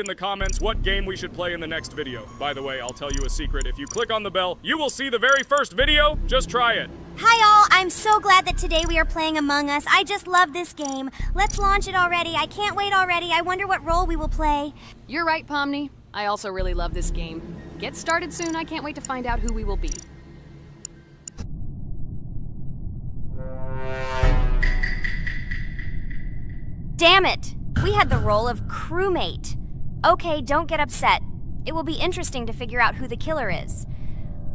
in the comments what game we should play in the next video. By the way, I'll tell you a secret. If you click on the bell, you will see the very first video. Just try it. Hi all, I'm so glad that today we are playing Among Us. I just love this game. Let's launch it already. I can't wait already. I wonder what role we will play. You're right, Pomni. I also really love this game. Get started soon. I can't wait to find out who we will be. Damn it! We had the role of crewmate. Okay, don't get upset. It will be interesting to figure out who the killer is.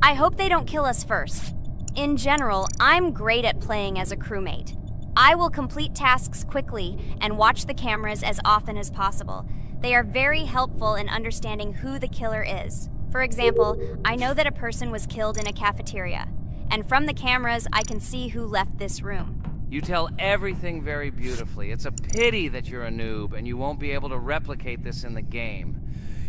I hope they don't kill us first. In general, I'm great at playing as a crewmate. I will complete tasks quickly and watch the cameras as often as possible. They are very helpful in understanding who the killer is. For example, I know that a person was killed in a cafeteria, and from the cameras, I can see who left this room. You tell everything very beautifully. It's a pity that you're a noob and you won't be able to replicate this in the game.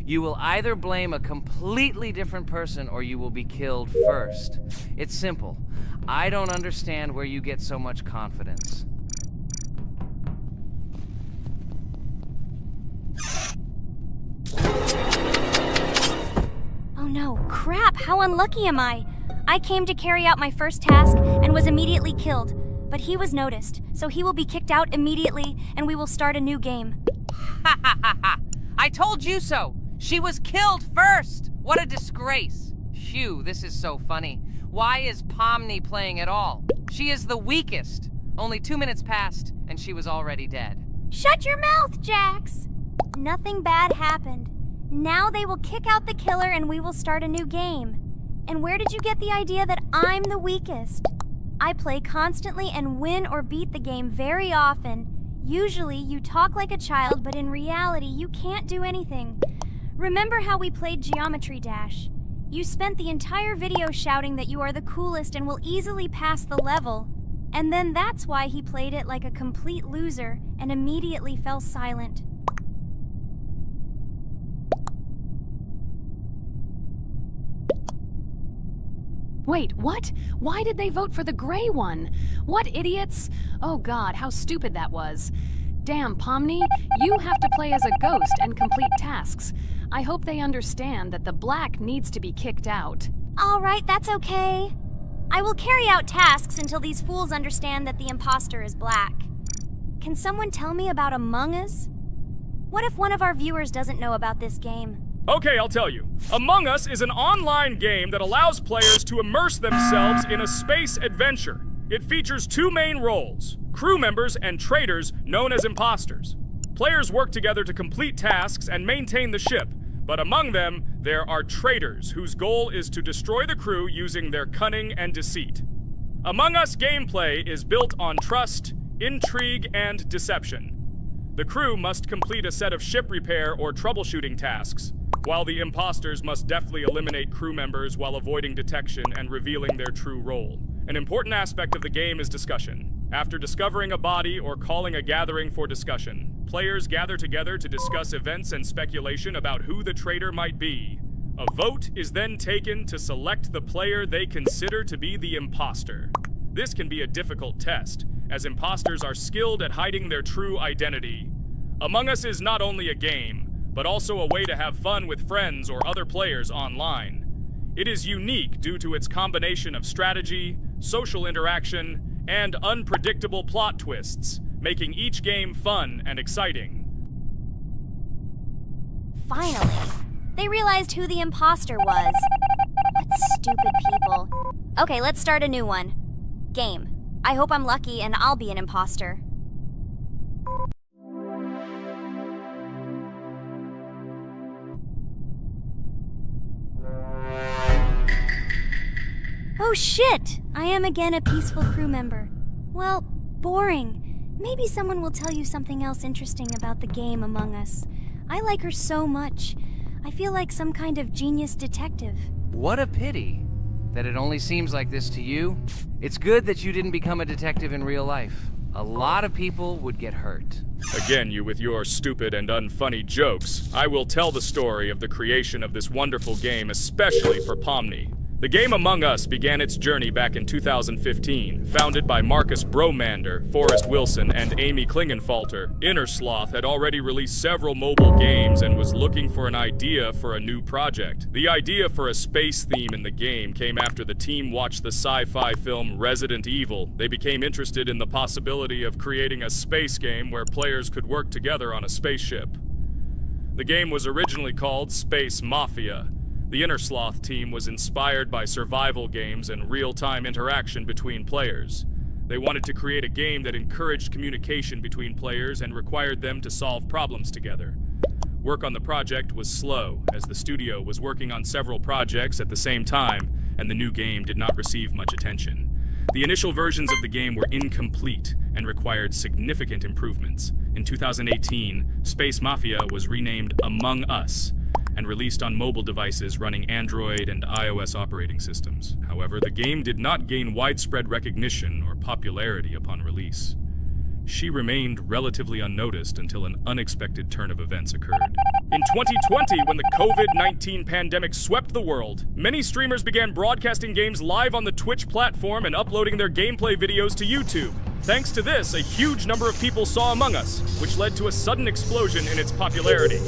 You will either blame a completely different person or you will be killed first. It's simple. I don't understand where you get so much confidence. Oh no, crap, how unlucky am I? I came to carry out my first task and was immediately killed. But he was noticed, so he will be kicked out immediately, and we will start a new game. Ha ha ha ha! I told you so! She was killed first! What a disgrace! Phew, this is so funny. Why is Pomni playing at all? She is the weakest. Only 2 minutes passed, and she was already dead. Shut your mouth, Jax! Nothing bad happened. Now they will kick out the killer and we will start a new game. And where did you get the idea that I'm the weakest? I play constantly and win or beat the game very often. Usually, you talk like a child, but in reality, you can't do anything. Remember how we played Geometry Dash? You spent the entire video shouting that you are the coolest and will easily pass the level. And then that's why he played it like a complete loser and immediately fell silent. Wait, what? Why did they vote for the gray one? What idiots? Oh god, how stupid that was. Damn, Pomni, you have to play as a ghost and complete tasks. I hope they understand that the black needs to be kicked out. All right, that's okay. I will carry out tasks until these fools understand that the imposter is black. Can someone tell me about Among Us? What if one of our viewers doesn't know about this game? Okay, I'll tell you. Among Us is an online game that allows players to immerse themselves in a space adventure. It features 2 main roles, crew members and traitors known as imposters. Players work together to complete tasks and maintain the ship, but among them, there are traitors whose goal is to destroy the crew using their cunning and deceit. Among Us gameplay is built on trust, intrigue, and deception. The crew must complete a set of ship repair or troubleshooting tasks, while the imposters must deftly eliminate crew members while avoiding detection and revealing their true role. An important aspect of the game is discussion. After discovering a body or calling a gathering for discussion, players gather together to discuss events and speculation about who the traitor might be. A vote is then taken to select the player they consider to be the imposter. This can be a difficult test, as imposters are skilled at hiding their true identity. Among Us is not only a game, but also a way to have fun with friends or other players online. It is unique due to its combination of strategy, social interaction, and unpredictable plot twists, making each game fun and exciting. Finally, they realized who the imposter was. What stupid people. Okay, let's start a new one. Game. I hope I'm lucky and I'll be an imposter. Oh shit! I am again a peaceful crew member. Well, boring. Maybe someone will tell you something else interesting about the game Among Us. I like her so much. I feel like some kind of genius detective. What a pity that it only seems like this to you. It's good that you didn't become a detective in real life. A lot of people would get hurt. Again, you with your stupid and unfunny jokes. I will tell the story of the creation of this wonderful game, especially for Pomni. The game Among Us began its journey back in 2015. Founded by Marcus Bromander, Forrest Wilson, and Amy Klingenfalter, Innersloth had already released several mobile games and was looking for an idea for a new project. The idea for a space theme in the game came after the team watched the sci-fi film Resident Evil. They became interested in the possibility of creating a space game where players could work together on a spaceship. The game was originally called Space Mafia. The Innersloth team was inspired by survival games and real-time interaction between players. They wanted to create a game that encouraged communication between players and required them to solve problems together. Work on the project was slow, as the studio was working on several projects at the same time, and the new game did not receive much attention. The initial versions of the game were incomplete and required significant improvements. In 2018, Space Mafia was renamed Among Us and released on mobile devices running Android and iOS operating systems. However, the game did not gain widespread recognition or popularity upon release. She remained relatively unnoticed until an unexpected turn of events occurred. In 2020, when the COVID-19 pandemic swept the world, many streamers began broadcasting games live on the Twitch platform and uploading their gameplay videos to YouTube. Thanks to this, a huge number of people saw Among Us, which led to a sudden explosion in its popularity.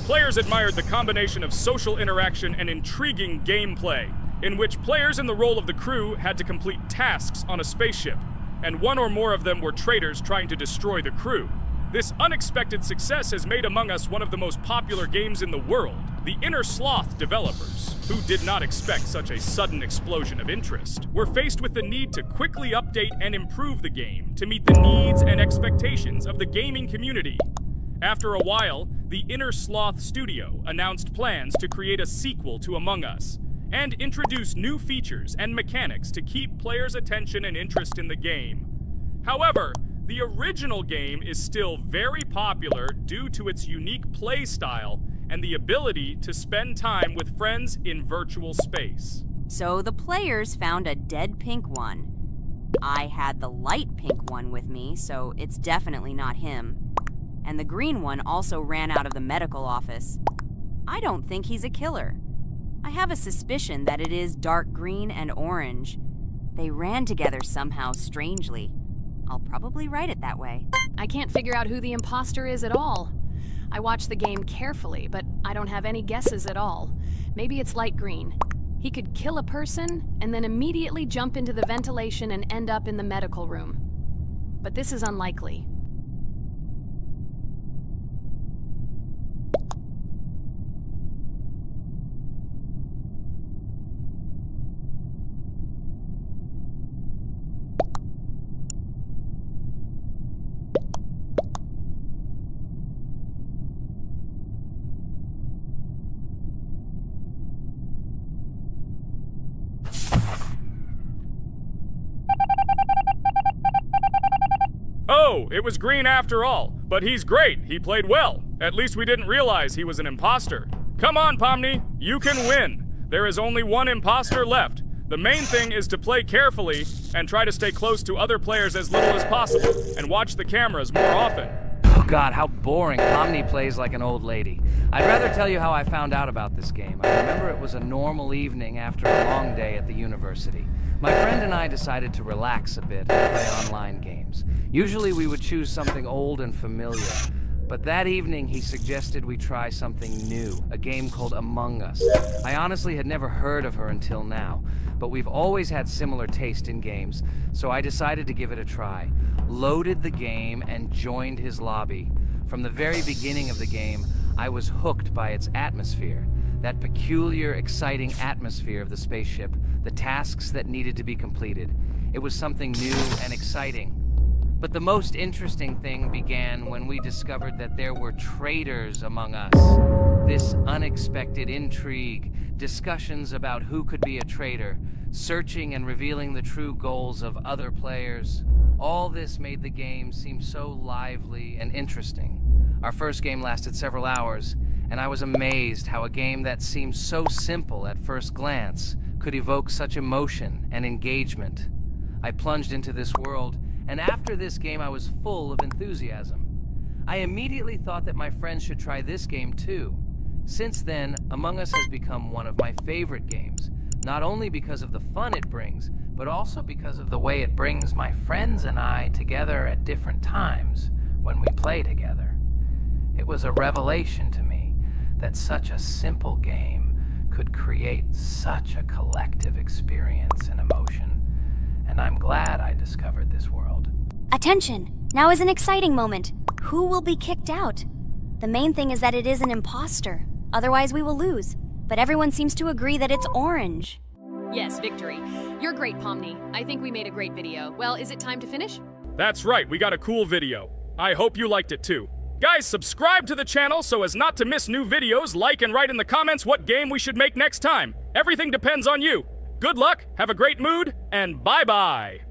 Players admired the combination of social interaction and intriguing gameplay, in which players in the role of the crew had to complete tasks on a spaceship, and one or more of them were traitors trying to destroy the crew. This unexpected success has made Among Us one of the most popular games in the world. The Innersloth developers, who did not expect such a sudden explosion of interest, were faced with the need to quickly update and improve the game to meet the needs and expectations of the gaming community. After a while, the Innersloth studio announced plans to create a sequel to Among Us and introduce new features and mechanics to keep players' attention and interest in the game. However, the original game is still very popular due to its unique play style and the ability to spend time with friends in virtual space. So the players found a dead pink one. I had the light pink one with me, so it's definitely not him. And the green one also ran out of the medical office. I don't think he's a killer. I have a suspicion that it is dark green and orange. They ran together somehow strangely. I'll probably write it that way. I can't figure out who the imposter is at all. I watched the game carefully, but I don't have any guesses at all. Maybe it's light green. He could kill a person and then immediately jump into the ventilation and end up in the medical room. But this is unlikely. Oh, it was green after all. But he's great. He played well. At least we didn't realize he was an imposter. Come on, Pomni. You can win. There is only one imposter left. The main thing is to play carefully and try to stay close to other players as little as possible and watch the cameras more often. Oh God, how boring. Pomni plays like an old lady. I'd rather tell you how I found out about this game. I remember it was a normal evening after a long day at the university. My friend and I decided to relax a bit and play online games. Usually we would choose something old and familiar, but that evening he suggested we try something new, a game called Among Us. I honestly had never heard of her until now, but we've always had similar taste in games, so I decided to give it a try. Loaded the game and joined his lobby. From the very beginning of the game, I was hooked by its atmosphere. That peculiar, exciting atmosphere of the spaceship, the tasks that needed to be completed. It was something new and exciting. But the most interesting thing began when we discovered that there were traitors among us. This unexpected intrigue, discussions about who could be a traitor, searching and revealing the true goals of other players. All this made the game seem so lively and interesting. Our first game lasted several hours, and I was amazed how a game that seemed so simple at first glance could evoke such emotion and engagement. I plunged into this world, and after this game I was full of enthusiasm. I immediately thought that my friends should try this game too. Since then, Among Us has become one of my favorite games. Not only because of the fun it brings, but also because of the way it brings my friends and I together at different times when we play together. It was a revelation to me that such a simple game could create such a collective experience and emotion, and I'm glad I discovered this world. Attention! Now is an exciting moment. Who will be kicked out? The main thing is that it is an imposter. Otherwise we will lose. But everyone seems to agree that it's orange. Yes, victory. You're great, Pomni. I think we made a great video. Well, is it time to finish? That's right, we got a cool video. I hope you liked it too. Guys, subscribe to the channel so as not to miss new videos, like and write in the comments what game we should make next time. Everything depends on you. Good luck, have a great mood, and bye-bye.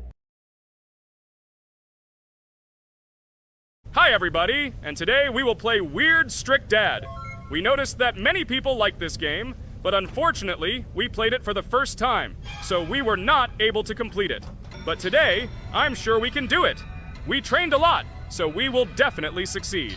Hi everybody, and today we will play Weird Strict Dad. We noticed that many people like this game, but unfortunately, we played it for the first time, so we were not able to complete it. But today, I'm sure we can do it. We trained a lot, so we will definitely succeed.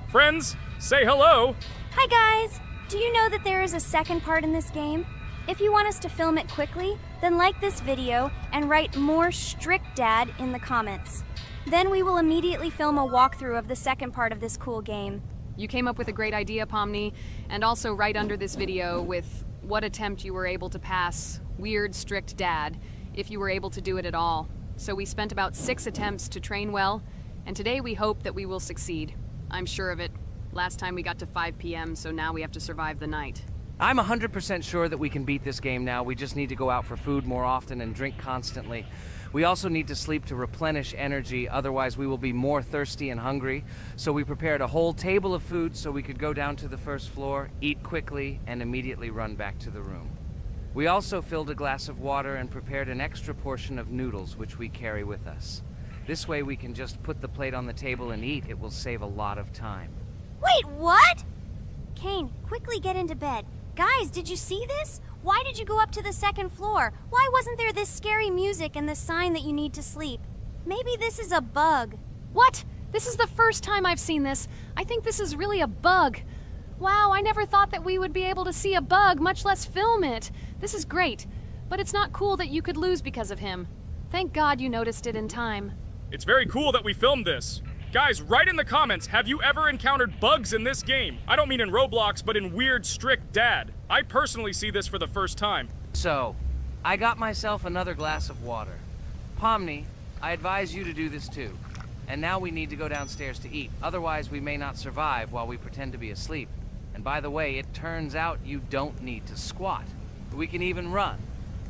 Friends, say hello. Hi guys! Do you know that there is a second part in this game? If you want us to film it quickly, then like this video and write more Strict Dad in the comments. Then we will immediately film a walkthrough of the second part of this cool game. You came up with a great idea, Pomni, and also right under this video with what attempt you were able to pass Weird Strict Dad, if you were able to do it at all. So we spent about 6 attempts to train well, and today we hope that we will succeed. I'm sure of it. Last time we got to 5 p.m., so now we have to survive the night. I'm 100% sure that we can beat this game now. We just need to go out for food more often and drink constantly. We also need to sleep to replenish energy, otherwise we will be more thirsty and hungry. So we prepared a whole table of food so we could go down to the first floor, eat quickly, and immediately run back to the room. We also filled a glass of water and prepared an extra portion of noodles, which we carry with us. This way we can just put the plate on the table and eat. It will save a lot of time. Wait, what? Kane, quickly get into bed. Guys, did you see this? Why did you go up to the second floor? Why wasn't there this scary music and the sign that you need to sleep? Maybe this is a bug. What? This is the first time I've seen this. I think this is really a bug. Wow, I never thought that we would be able to see a bug, much less film it. This is great, but it's not cool that you could lose because of him. Thank God you noticed it in time. It's very cool that we filmed this. Guys, write in the comments, have you ever encountered bugs in this game? I don't mean in Roblox, but in Weird Strict Dad. I personally see this for the first time. So, I got myself another glass of water. Pomni, I advise you to do this too. And now we need to go downstairs to eat. Otherwise, we may not survive while we pretend to be asleep. And by the way, it turns out you don't need to squat. We can even run.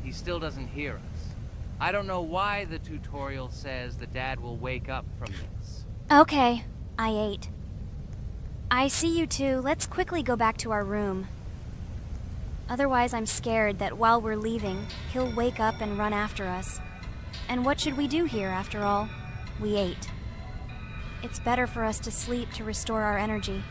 He still doesn't hear us. I don't know why the tutorial says that Dad will wake up from this. Okay, I ate. I see you two. Let's quickly go back to our room. Otherwise, I'm scared that while we're leaving, he'll wake up and run after us. And what should we do here, after all? We ate. It's better for us to sleep to restore our energy.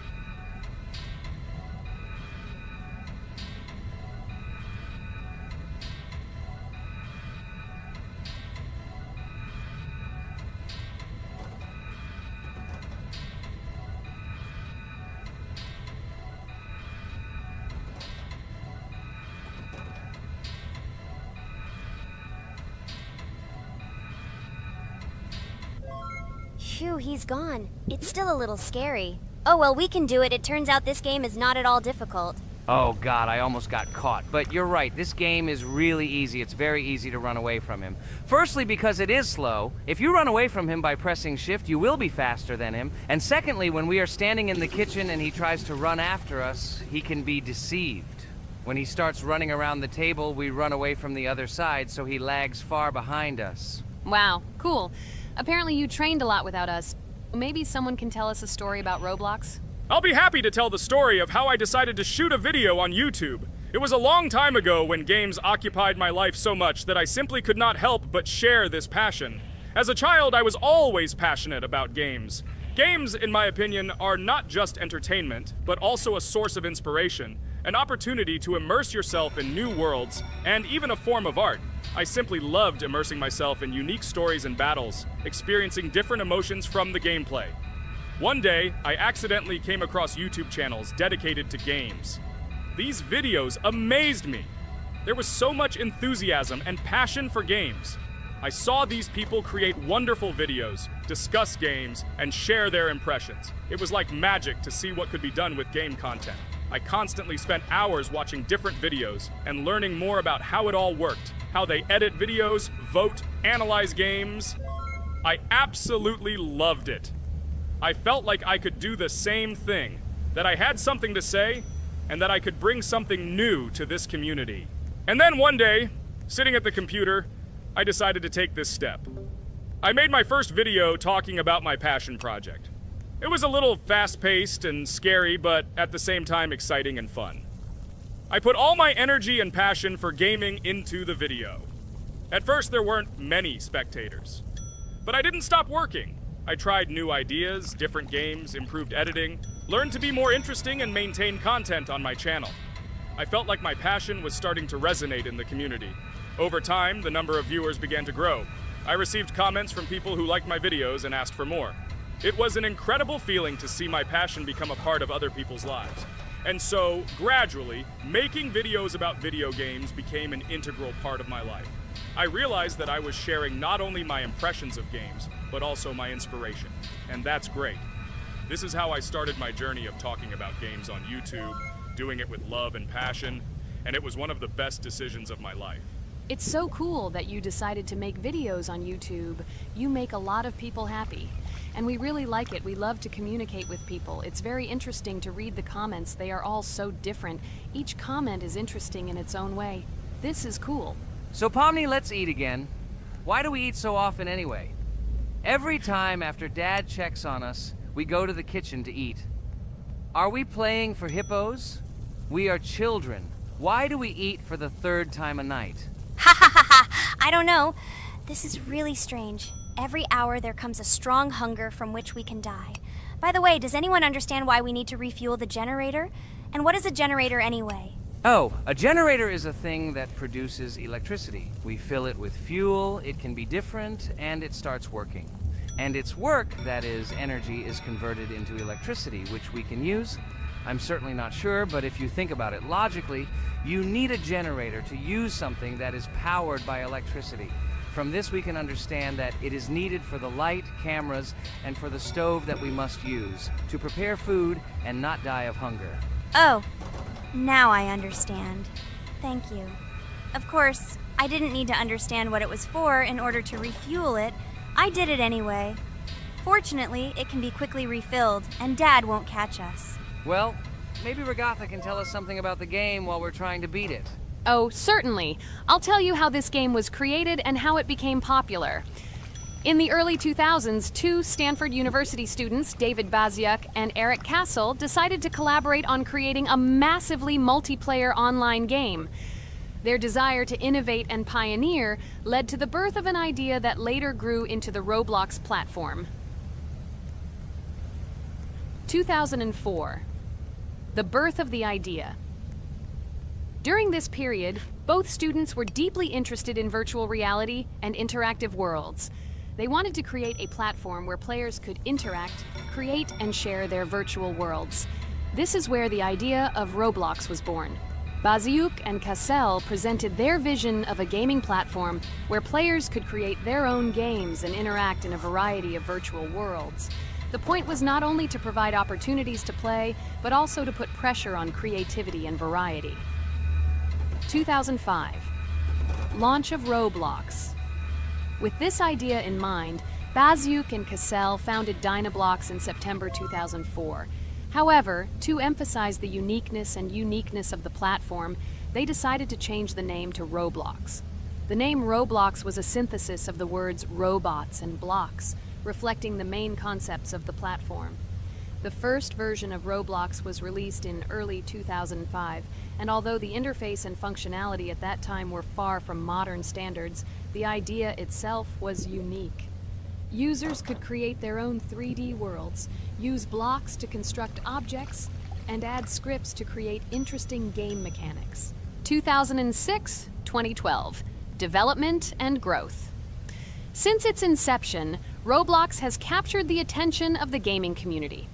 Phew, he's gone. It's still a little scary. Oh well, we can do it. It turns out this game is not at all difficult. Oh God, I almost got caught. But you're right, this game is really easy. It's very easy to run away from him. Firstly, because it is slow. If you run away from him by pressing shift, you will be faster than him. And secondly, when we are standing in the kitchen and he tries to run after us, he can be deceived. When he starts running around the table, we run away from the other side, so he lags far behind us. Wow, cool. Apparently you trained a lot without us. Maybe someone can tell us a story about Roblox? I'll be happy to tell the story of how I decided to shoot a video on YouTube. It was a long time ago when games occupied my life so much that I simply could not help but share this passion. As a child, I was always passionate about games. Games, in my opinion, are not just entertainment, but also a source of inspiration, an opportunity to immerse yourself in new worlds, and even a form of art. I simply loved immersing myself in unique stories and battles, experiencing different emotions from the gameplay. One day, I accidentally came across YouTube channels dedicated to games. These videos amazed me. There was so much enthusiasm and passion for games. I saw these people create wonderful videos, discuss games, and share their impressions. It was like magic to see what could be done with game content. I constantly spent hours watching different videos and learning more about how it all worked, how they edit videos, vote, analyze games. I absolutely loved it. I felt like I could do the same thing, that I had something to say, and that I could bring something new to this community. And then one day, sitting at the computer, I decided to take this step. I made my first video talking about my passion project. It was a little fast-paced and scary, but at the same time exciting and fun. I put all my energy and passion for gaming into the video. At first, there weren't many spectators. But I didn't stop working. I tried new ideas, different games, improved editing, learned to be more interesting, and maintain content on my channel. I felt like my passion was starting to resonate in the community. Over time, the number of viewers began to grow. I received comments from people who liked my videos and asked for more. It was an incredible feeling to see my passion become a part of other people's lives. And so, gradually, making videos about video games became an integral part of my life. I realized that I was sharing not only my impressions of games, but also my inspiration. And that's great. This is how I started my journey of talking about games on YouTube, doing it with love and passion, and it was one of the best decisions of my life. It's so cool that you decided to make videos on YouTube. You make a lot of people happy. And we really like it. We love to communicate with people. It's very interesting to read the comments. They are all so different. Each comment is interesting in its own way. This is cool. So Pomni, let's eat again. Why do we eat so often anyway? Every time after Dad checks on us, we go to the kitchen to eat. Are we playing for hippos? We are children. Why do we eat for the third time a night? Ha ha ha ha! I don't know. This is really strange. Every hour there comes a strong hunger from which we can die. By the way, does anyone understand why we need to refuel the generator? And what is a generator anyway? Oh, a generator is a thing that produces electricity. We fill it with fuel, it can be different, and it starts working. And its work, that is, energy, is converted into electricity, which we can use. I'm certainly not sure, but if you think about it logically, you need a generator to use something that is powered by electricity. From this we can understand that it is needed for the light, cameras, and for the stove that we must use, to prepare food and not die of hunger. Oh, now I understand. Thank you. Of course, I didn't need to understand what it was for in order to refuel it. I did it anyway. Fortunately, it can be quickly refilled, and Dad won't catch us. Well, maybe Regatha can tell us something about the game while we're trying to beat it. Oh, certainly. I'll tell you how this game was created and how it became popular. In the early 2000s, two Stanford University students, David Baziuk and Eric Castle, decided to collaborate on creating a massively multiplayer online game. Their desire to innovate and pioneer led to the birth of an idea that later grew into the Roblox platform. 2004. The birth of the idea. During this period, both students were deeply interested in virtual reality and interactive worlds. They wanted to create a platform where players could interact, create, and share their virtual worlds. This is where the idea of Roblox was born. Baziuk and Cassell presented their vision of a gaming platform where players could create their own games and interact in a variety of virtual worlds. The point was not only to provide opportunities to play, but also to put pressure on creativity and variety. 2005. Launch of Roblox. With this idea in mind, Baziuk and Cassell founded Dynablox in September 2004. However, to emphasize the uniqueness of the platform, they decided to change the name to Roblox. The name Roblox was a synthesis of the words robots and blocks, reflecting the main concepts of the platform. The first version of Roblox was released in early 2005, and although the interface and functionality at that time were far from modern standards, the idea itself was unique. Users could create their own 3D worlds, use blocks to construct objects, and add scripts to create interesting game mechanics. 2006-2012. Development and growth. Since its inception, Roblox has captured the attention of the gaming community.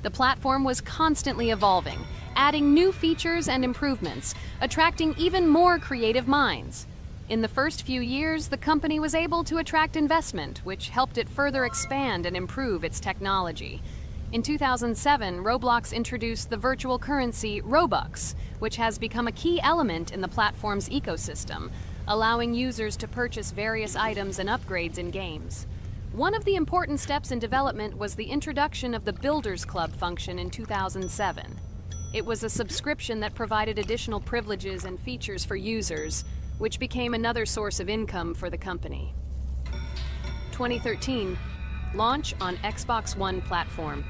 The platform was constantly evolving, adding new features and improvements, attracting even more creative minds. In the first few years, the company was able to attract investment, which helped it further expand and improve its technology. In 2007, Roblox introduced the virtual currency Robux, which has become a key element in the platform's ecosystem, allowing users to purchase various items and upgrades in games. One of the important steps in development was the introduction of the Builders Club function in 2007. It was a subscription that provided additional privileges and features for users, which became another source of income for the company. 2013, launch on Xbox One platform.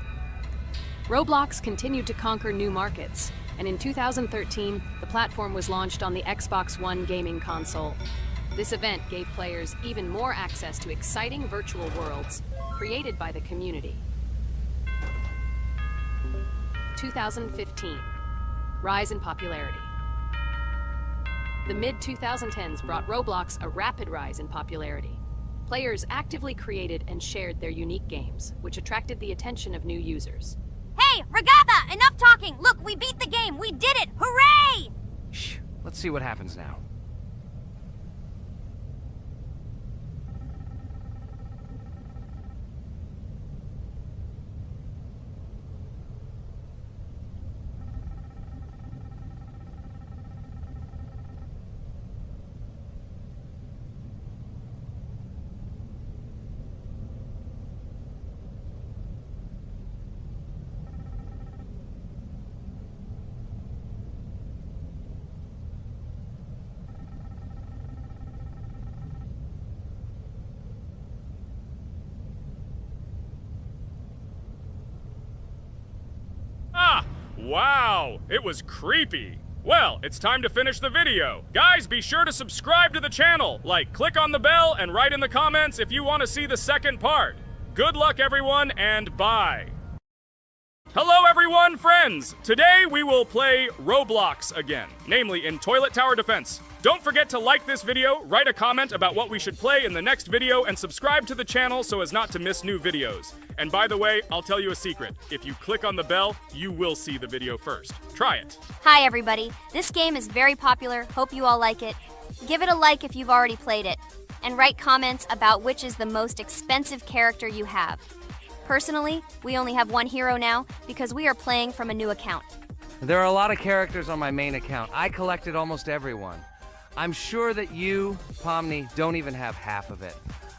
Roblox continued to conquer new markets, and in 2013, the platform was launched on the Xbox One gaming console. This event gave players even more access to exciting virtual worlds created by the community. 2015, rise in popularity. The mid-2010s brought Roblox a rapid rise in popularity. Players actively created and shared their unique games, which attracted the attention of new users. Hey, Regatha, enough talking! Look, we beat the game! We did it! Hooray! Shh, let's see what happens now. Wow, it was creepy. Well, it's time to finish the video. Guys, be sure to subscribe to the channel. Click on the bell and write in the comments if you want to see the second part. Good luck, everyone, and bye. Hello, everyone, friends. Today we will play Roblox again, namely in Toilet Tower Defense. Don't forget to like this video, write a comment about what we should play in the next video, and subscribe to the channel so as not to miss new videos. And by the way, I'll tell you a secret. If you click on the bell, you will see the video first. Try it. Hi, everybody. This game is very popular. Hope you all like it. Give it a like if you've already played it. And write comments about which is the most expensive character you have. Personally, we only have one hero now because we are playing from a new account. There are a lot of characters on my main account. I collected almost everyone. I'm sure that you, Pomni, don't even have half of it.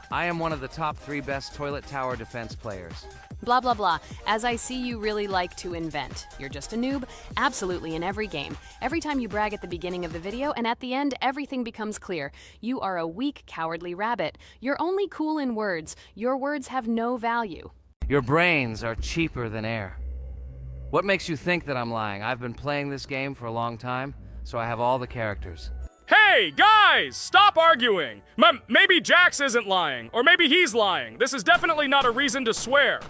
I am one of the top 3 best Toilet Tower Defense players. Blah, blah, blah. As I see you really like to invent. You're just a noob? Absolutely, in every game. Every time you brag at the beginning of the video, and at the end, everything becomes clear. You are a weak, cowardly rabbit. You're only cool in words. Your words have no value. Your brains are cheaper than air. What makes you think that I'm lying? I've been playing this game for a long time, so I have all the characters. Hey, guys! Stop arguing! Maybe Jax isn't lying, or maybe he's lying. This is definitely not a reason to swear.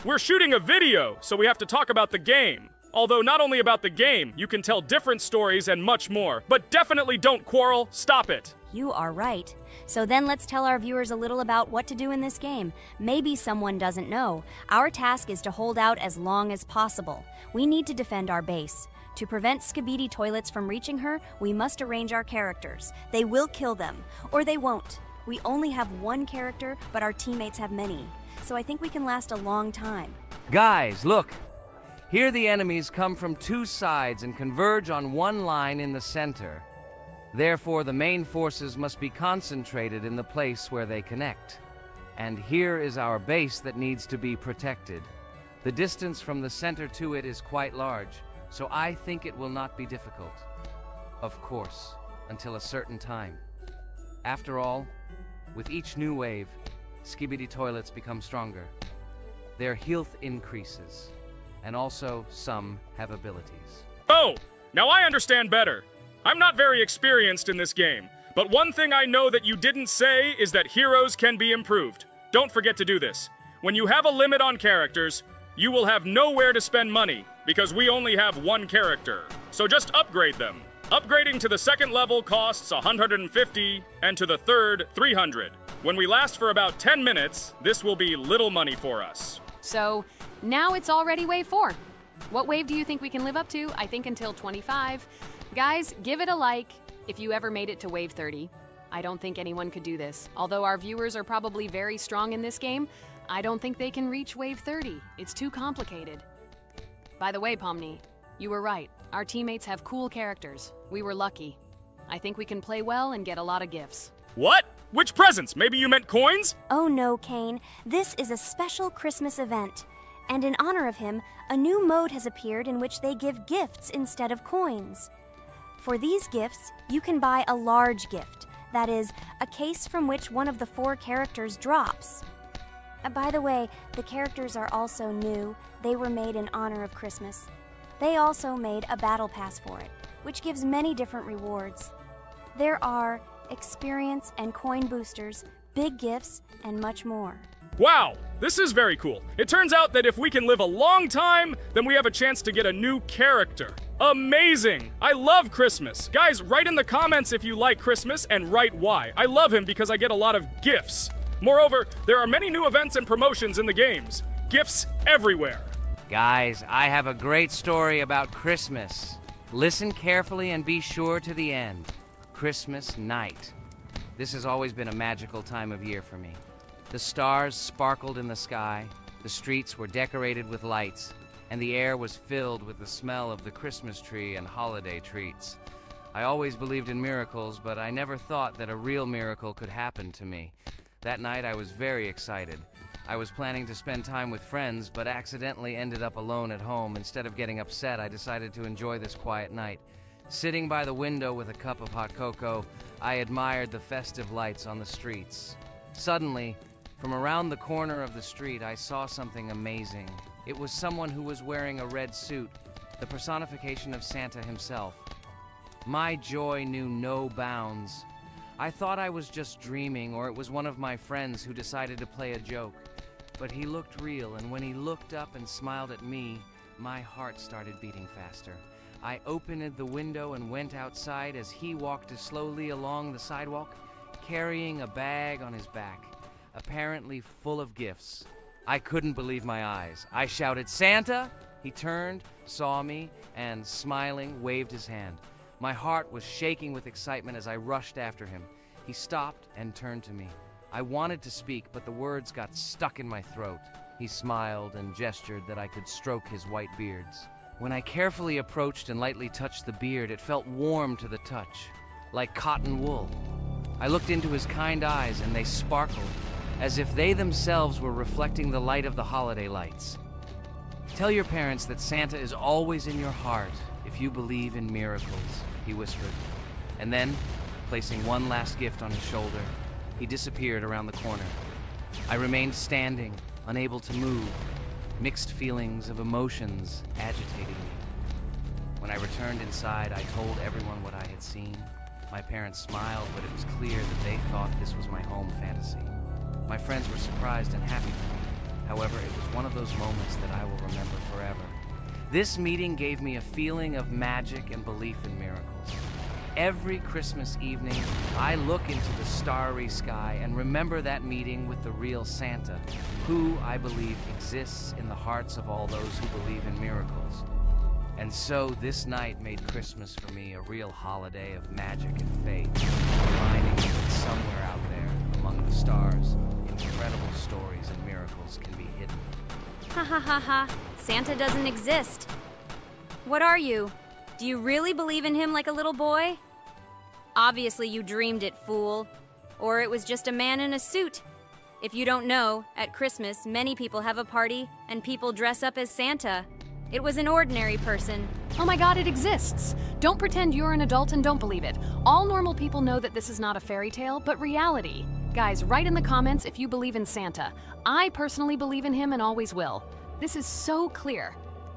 We're shooting a video, so we have to talk about the game. Although not only about the game, you can tell different stories and much more. But definitely don't quarrel. Stop it. You are right. So then let's tell our viewers a little about what to do in this game. Maybe someone doesn't know. Our task is to hold out as long as possible. We need to defend our base. To prevent Skibidi Toilets from reaching her, we must arrange our characters. They will kill them, or they won't. We only have one character, but our teammates have many. So I think we can last a long time. Guys, look! Here the enemies come from 2 sides and converge on one line in the center. Therefore, the main forces must be concentrated in the place where they connect. And here is our base that needs to be protected. The distance from the center to it is quite large, so I think it will not be difficult. Of course, until a certain time. After all, with each new wave, Skibidi Toilets become stronger. Their health increases, and also some have abilities. Oh, now I understand better. I'm not very experienced in this game, but one thing I know that you didn't say is that heroes can be improved. Don't forget to do this. When you have a limit on characters, you will have nowhere to spend money, because we only have one character. So just upgrade them. Upgrading to the 2nd level costs 150, and to the 3rd, 300. When we last for about 10 minutes, this will be little money for us. So, Now it's already wave 4. What wave do you think we can live up to? I think until 25. Guys, give it a like if you ever made it to wave 30. I don't think anyone could do this. Although our viewers are probably very strong in this game, I don't think they can reach wave 30. It's too complicated. By the way, Pomni, you were right. Our teammates have cool characters. We were lucky. I think we can play well and get a lot of gifts. What? Which presents? Maybe you meant coins? Oh no, Kane. This is a special Christmas event. And in honor of him, a new mode has appeared in which they give gifts instead of coins. For these gifts, you can buy a large gift. That is, a case from which one of the 4 characters drops. By the way, the characters are also new. They were made in honor of Christmas. They also made a battle pass for it, which gives many different rewards. There are experience and coin boosters, big gifts, and much more. Wow, this is very cool. It turns out that if we can live a long time, then we have a chance to get a new character. Amazing! I love Christmas. Guys, write in the comments if you like Christmas and write why. I love him because I get a lot of gifts. Moreover, there are many new events and promotions in the games. Gifts everywhere. Guys, I have a great story about Christmas. Listen carefully and be sure to the end. Christmas night. This has always been a magical time of year for me. The stars sparkled in the sky, the streets were decorated with lights, and the air was filled with the smell of the Christmas tree and holiday treats. I always believed in miracles, but I never thought that a real miracle could happen to me. That night I was very excited. I was planning to spend time with friends, but accidentally ended up alone at home. Instead of getting upset, I decided to enjoy this quiet night. Sitting by the window with a cup of hot cocoa, I admired the festive lights on the streets. Suddenly, from around the corner of the street, I saw something amazing. It was someone who was wearing a red suit, the personification of Santa himself. My joy knew no bounds. I thought I was just dreaming, or it was one of my friends who decided to play a joke. But he looked real, and when he looked up and smiled at me, my heart started beating faster. I opened the window and went outside as he walked slowly along the sidewalk, carrying a bag on his back, apparently full of gifts. I couldn't believe my eyes. I shouted, "Santa!" He turned, saw me, and smiling, waved his hand. My heart was shaking with excitement as I rushed after him. He stopped and turned to me. I wanted to speak, but the words got stuck in my throat. He smiled and gestured that I could stroke his white beards. When I carefully approached and lightly touched the beard, it felt warm to the touch, like cotton wool. I looked into his kind eyes, and they sparkled, as if they themselves were reflecting the light of the holiday lights. Tell your parents that Santa is always in your heart if you believe in miracles, he whispered. And then, placing one last gift on his shoulder, he disappeared around the corner. I remained standing, unable to move, mixed feelings of emotions agitating me. When I returned inside, I told everyone what I had seen. My parents smiled, but it was clear that they thought this was my home fantasy. My friends were surprised and happy for me. However, it was one of those moments that I will remember forever. This meeting gave me a feeling of magic and belief in miracles. Every Christmas evening, I look into the starry sky and remember that meeting with the real Santa, who, I believe, exists in the hearts of all those who believe in miracles. And so this night made Christmas for me a real holiday of magic and faith, reminding me that somewhere out there, among the stars, incredible stories and miracles can be hidden. Ha ha ha ha. Santa doesn't exist. What are you? Do you really believe in him like a little boy? Obviously you dreamed it, fool. Or it was just a man in a suit. If you don't know, at Christmas, many people have a party and people dress up as Santa. It was an ordinary person. Oh my god, it exists! Don't pretend you're an adult and don't believe it. All normal people know that this is not a fairy tale, but reality. Guys, write in the comments if you believe in Santa. I personally believe in him and always will. This is so clear.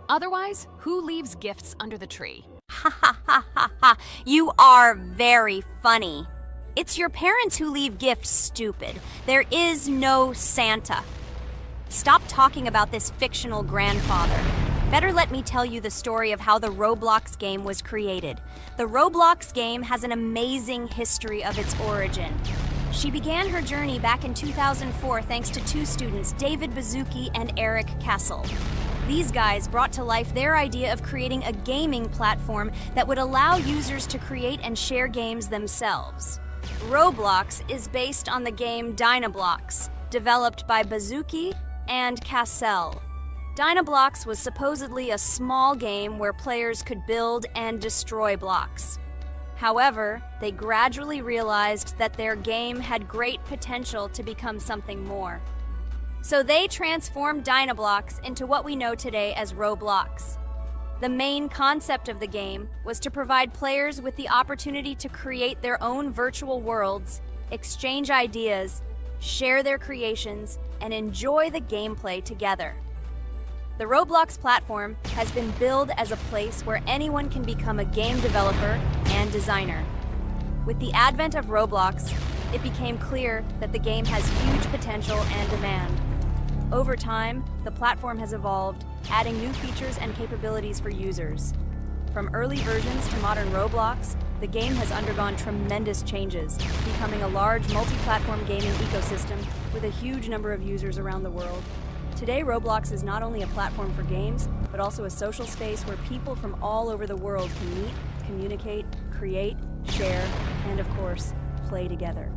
Otherwise, who leaves gifts under the tree? Ha ha ha ha ha. You are very funny. It's your parents who leave gifts, stupid. There is no Santa. Stop talking about this fictional grandfather. Better let me tell you the story of how the Roblox game was created. The Roblox game has an amazing history of its origin. She began her journey back in 2004 thanks to two students, David Bazuki and Eric Castle. These guys brought to life their idea of creating a gaming platform that would allow users to create and share games themselves. Roblox is based on the game Dynablox, developed by Bazuki and Cassell. Dynablox was supposedly a small game where players could build and destroy blocks. However, they gradually realized that their game had great potential to become something more. So they transformed Dynablox into what we know today as Roblox. The main concept of the game was to provide players with the opportunity to create their own virtual worlds, exchange ideas, share their creations, and enjoy the gameplay together. The Roblox platform has been billed as a place where anyone can become a game developer and designer. With the advent of Roblox, it became clear that the game has huge potential and demand. Over time, the platform has evolved, adding new features and capabilities for users. From early versions to modern Roblox, the game has undergone tremendous changes, becoming a large multi-platform gaming ecosystem with a huge number of users around the world. Today, Roblox is not only a platform for games, but also a social space where people from all over the world can meet, communicate, create, share, and of course, play together.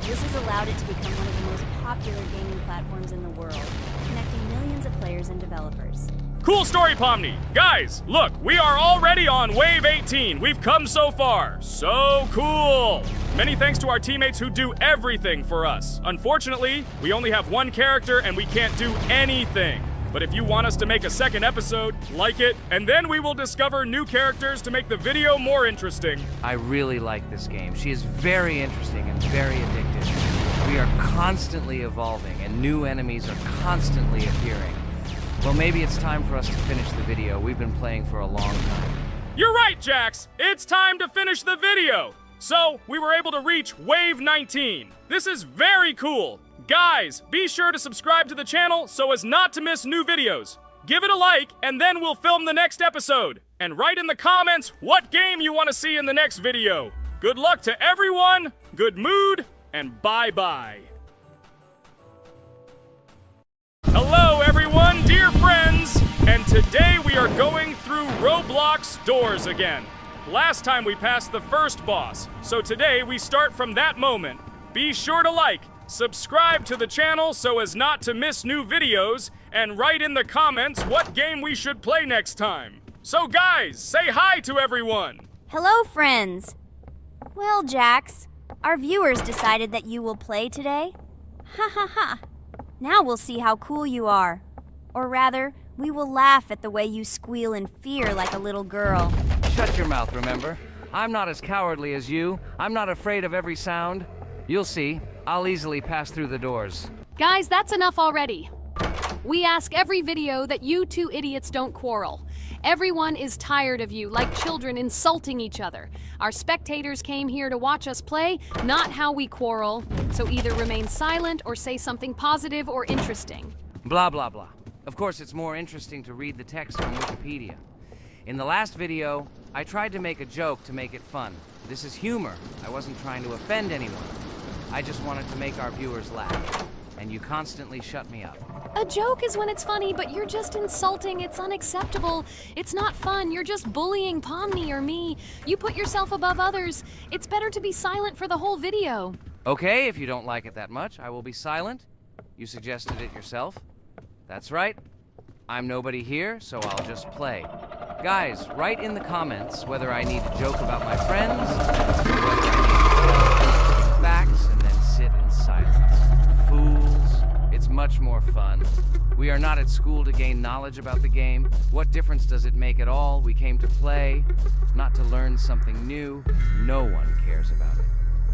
This has allowed it to become one of the most popular gaming platforms in the world, connecting millions of players and developers. Cool story, Pomni. Guys, look, we are already on Wave 18. We've come so far. So cool. Many thanks to our teammates who do everything for us. Unfortunately, we only have one character and we can't do anything. But if you want us to make a second episode, like it, and then we will discover new characters to make the video more interesting. I really like this game. She is very interesting and very addictive. We are constantly evolving and new enemies are constantly appearing. Well, maybe it's time for us to finish the video. We've been playing for a long time. You're right, Jax. It's time to finish the video. So, we were able to reach Wave 19. This is very cool. Guys, be sure to subscribe to the channel so as not to miss new videos. Give it a like, and then we'll film the next episode. And write in the comments what game you want to see in the next video. Good luck to everyone, good mood, and bye-bye. Hello, everyone, dear friends, and today we are going through Roblox doors again. Last time we passed the first boss, so today we start from that moment. Be sure to like, subscribe to the channel so as not to miss new videos, and write in the comments what game we should play next time. So guys, say hi to everyone! Hello, friends! Well, Jax, our viewers decided that you will play today. Ha ha ha! Now we'll see how cool you are. Or rather, we will laugh at the way you squeal in fear like a little girl. Shut your mouth, remember? I'm not as cowardly as you. I'm not afraid of every sound. You'll see. I'll easily pass through the doors. Guys, that's enough already. We ask every video that you two idiots don't quarrel. Everyone is tired of you, like children insulting each other. Our spectators came here to watch us play, not how we quarrel. So either remain silent or say something positive or interesting. Blah, blah, blah. Of course, it's more interesting to read the text from Wikipedia. In the last video, I tried to make a joke to make it fun. This is humor. I wasn't trying to offend anyone. I just wanted to make our viewers laugh. And you constantly shut me up. A joke is when it's funny, but you're just insulting. It's unacceptable. It's not fun. You're just bullying Pomni or me. You put yourself above others. It's better to be silent for the whole video. Okay, if you don't like it that much, I will be silent. You suggested it yourself. That's right. I'm nobody here, so I'll just play. Guys, write in the comments whether I need to joke about my friends, or whether I need to facts and then sit in silence. Fools. It's much more fun. We are not at school to gain knowledge about the game. What difference does it make at all? We came to play, not to learn something new. No one cares about it.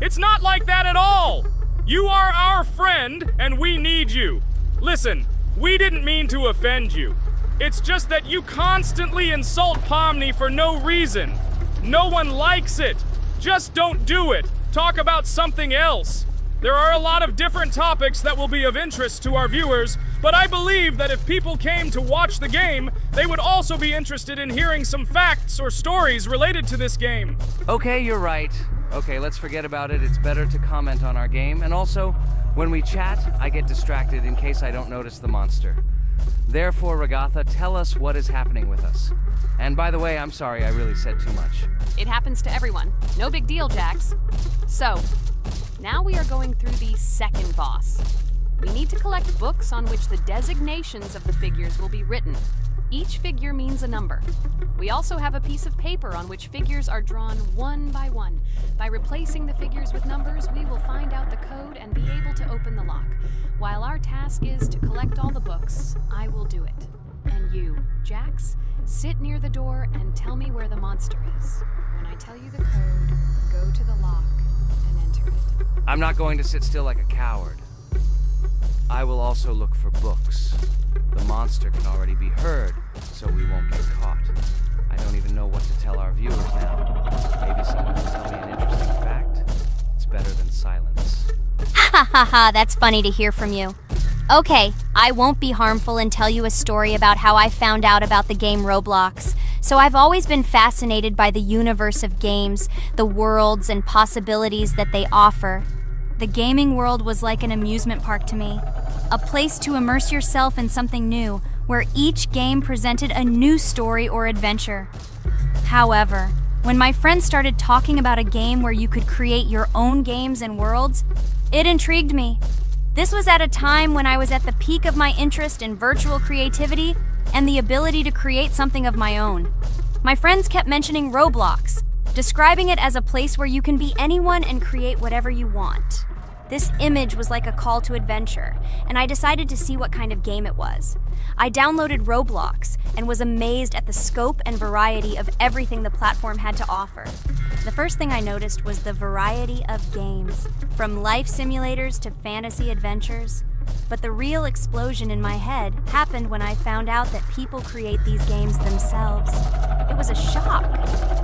It's not like that at all! You are our friend, and we need you. Listen, we didn't mean to offend you. It's just that you constantly insult Pomni for no reason. No one likes it. Just don't do it. Talk about something else. There are a lot of different topics that will be of interest to our viewers, but I believe that if people came to watch the game, they would also be interested in hearing some facts or stories related to this game. Okay, you're right. Okay, let's forget about it. It's better to comment on our game. And also, when we chat, I get distracted in case I don't notice the monster. Therefore, Ragatha, tell us what is happening with us. And by the way, I'm sorry, I really said too much. It happens to everyone. No big deal, Jax. So, now we are going through the second boss. We need to collect books on which the designations of the figures will be written. Each figure means a number. We also have a piece of paper on which figures are drawn one by one. By replacing the figures with numbers, we will find out the code and be able to open the lock. While our task is to collect all the books, I will do it. And you, Jax, sit near the door and tell me where the monster is. When I tell you the code, go to the lock and enter it. I'm not going to sit still like a coward. I will also look for books. The monster can already be heard, so we won't get caught. I don't even know what to tell our viewers now. Maybe someone can tell me an interesting fact. It's better than silence. Ha ha ha, that's funny to hear from you. Okay, I won't be harmful and tell you a story about how I found out about the game Roblox. So I've always been fascinated by the universe of games, the worlds and possibilities that they offer. The gaming world was like an amusement park to me, a place to immerse yourself in something new, where each game presented a new story or adventure. However, when my friends started talking about a game where you could create your own games and worlds, it intrigued me. This was at a time when I was at the peak of my interest in virtual creativity and the ability to create something of my own. My friends kept mentioning Roblox, describing it as a place where you can be anyone and create whatever you want. This image was like a call to adventure, and I decided to see what kind of game it was. I downloaded Roblox and was amazed at the scope and variety of everything the platform had to offer. The first thing I noticed was the variety of games, from life simulators to fantasy adventures. But the real explosion in my head happened when I found out that people create these games themselves. It was a shock.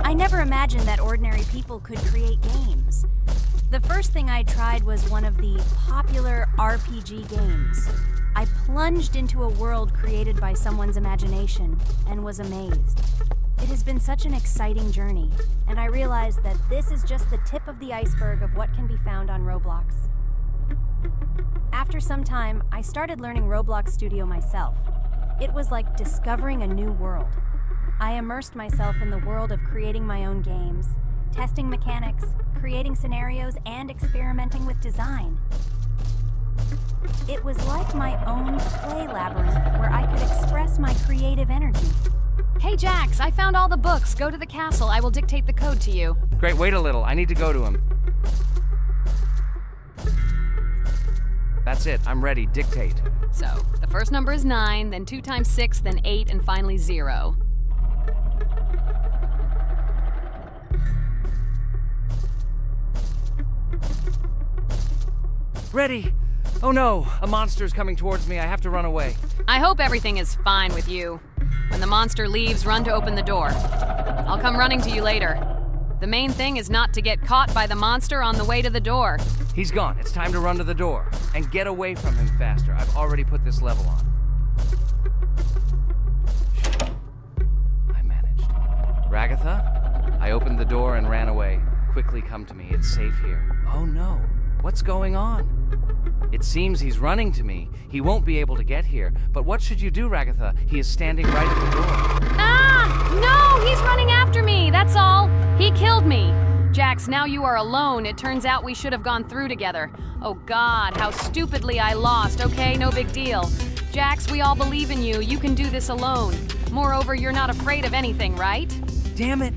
I never imagined that ordinary people could create games. The first thing I tried was one of the popular RPG games. I plunged into a world created by someone's imagination and was amazed. It has been such an exciting journey, and I realized that this is just the tip of the iceberg of what can be found on Roblox. After some time, I started learning Roblox Studio myself. It was like discovering a new world. I immersed myself in the world of creating my own games, testing mechanics, creating scenarios, and experimenting with design. It was like my own play labyrinth where I could express my creative energy. Hey, Jax, I found all the books. Go to the castle. I will dictate the code to you. Great, wait a little. I need to go to him. That's it. I'm ready. Dictate. So, the first number is 9, then 2 times 6, then 8, and finally 0. Ready! Oh no! A monster's coming towards me. I have to run away. I hope everything is fine with you. When the monster leaves, run to open the door. I'll come running to you later. The main thing is not to get caught by the monster on the way to the door. He's gone. It's time to run to the door. And get away from him faster. I've already put this level on. I managed. Ragatha? I opened the door and ran away. Quickly come to me. It's safe here. Oh no. What's going on? It seems he's running to me. He won't be able to get here. But what should you do, Ragatha? He is standing right at the door. Ah! No! He's running after me! That's all! He killed me! Jax, now you are alone. It turns out we should have gone through together. Oh God, how stupidly I lost. Okay, no big deal. Jax, we all believe in you. You can do this alone. Moreover, you're not afraid of anything, right? Damn it!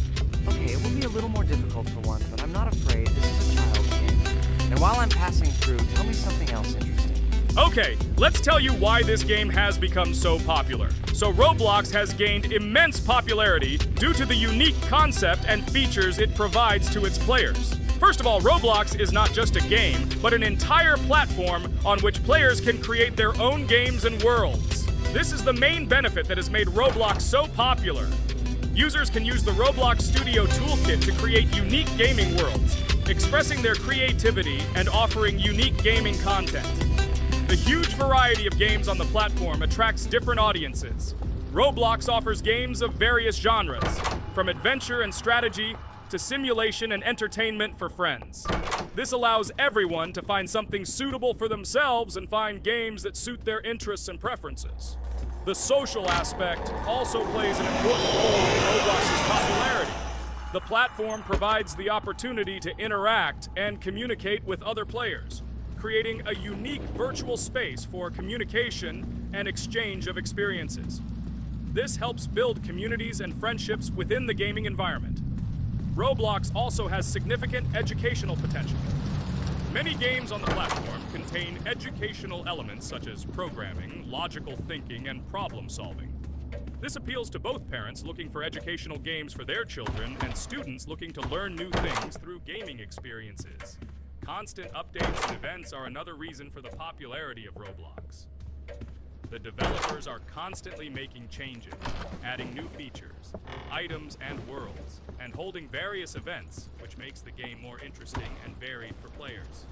Okay, it will be a little more difficult for one, but I'm not afraid. This is a child's game. And while I'm passing through, tell me something else interesting. Okay, let's tell you why this game has become so popular. So Roblox has gained immense popularity due to the unique concept and features it provides to its players. First of all, Roblox is not just a game, but an entire platform on which players can create their own games and worlds. This is the main benefit that has made Roblox so popular. Users can use the Roblox Studio toolkit to create unique gaming worlds. expressing their creativity and offering unique gaming content. The huge variety of games on the platform attracts different audiences. Roblox offers games of various genres, from adventure and strategy to simulation and entertainment for friends. This allows everyone to find something suitable for themselves and find games that suit their interests and preferences. The social aspect also plays an important role in Roblox's popularity. The platform provides the opportunity to interact and communicate with other players, creating a unique virtual space for communication and exchange of experiences. This helps build communities and friendships within the gaming environment. Roblox also has significant educational potential. Many games on the platform contain educational elements such as programming, logical thinking, and problem solving. This appeals to both parents looking for educational games for their children and students looking to learn new things through gaming experiences. Constant updates and events are another reason for the popularity of Roblox. The developers are constantly making changes, adding new features, items, and worlds, and holding various events, which makes the game more interesting and varied for players.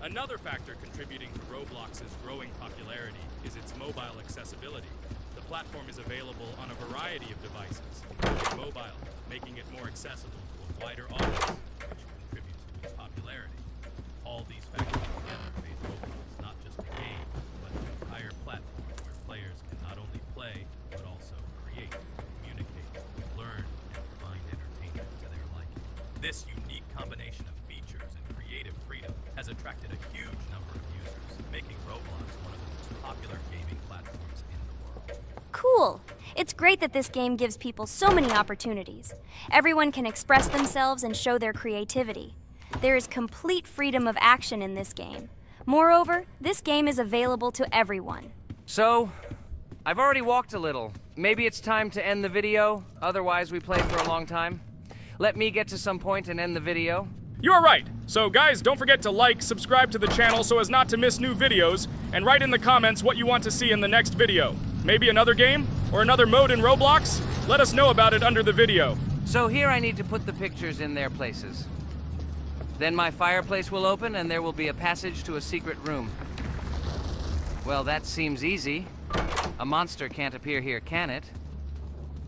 Another factor contributing to Roblox's growing popularity is its mobile accessibility. The platform is available on a variety of devices, including mobile, making it more accessible to a wider audience, which contributes to its popularity. All these factors together make Roblox not just a game, but an entire platform where players can not only play, but also create, communicate, learn, and find entertainment to their liking. This unique combination of features and creative freedom has attracted a huge number of users, making Roblox one of the most popular gaming platforms in the world. Cool! It's great that this game gives people so many opportunities. Everyone can express themselves and show their creativity. There is complete freedom of action in this game. Moreover, this game is available to everyone. So, I've already walked a little. Maybe it's time to end the video, otherwise we play for a long time. Let me get to some point and end the video. You're right. So guys, don't forget to like, subscribe to the channel so as not to miss new videos, and write in the comments what you want to see in the next video. Maybe another game? Or another mode in Roblox? Let us know about it under the video. So here I need to put the pictures in their places. Then my fireplace will open and there will be a passage to a secret room. Well, that seems easy. A monster can't appear here, can it?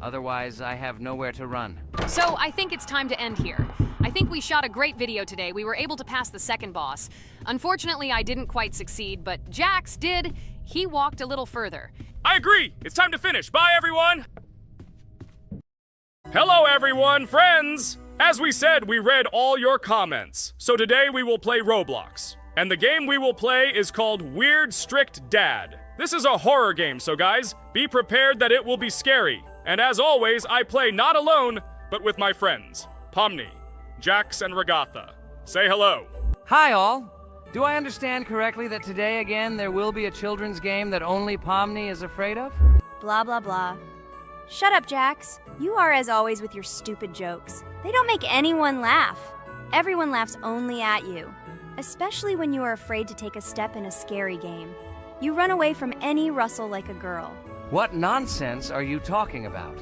Otherwise, I have nowhere to run. So I think it's time to end here. I think we shot a great video today. We were able to pass the second boss. Unfortunately, I didn't quite succeed, but Jax did. He walked a little further. I agree. It's time to finish. Bye, everyone. Hello, everyone, friends. As we said, we read all your comments. So today we will play Roblox. And the game we will play is called Weird Strict Dad. This is a horror game, so guys, be prepared that it will be scary. And as always, I play not alone, but with my friends, Pomni, Jax, and Regatha. Say hello. Hi, all. Do I understand correctly that today again there will be a children's game that only Pomni is afraid of? Blah, blah, blah. Shut up, Jax. You are as always with your stupid jokes. They don't make anyone laugh. Everyone laughs only at you, especially when you are afraid to take a step in a scary game. You run away from any rustle like a girl. What nonsense are you talking about?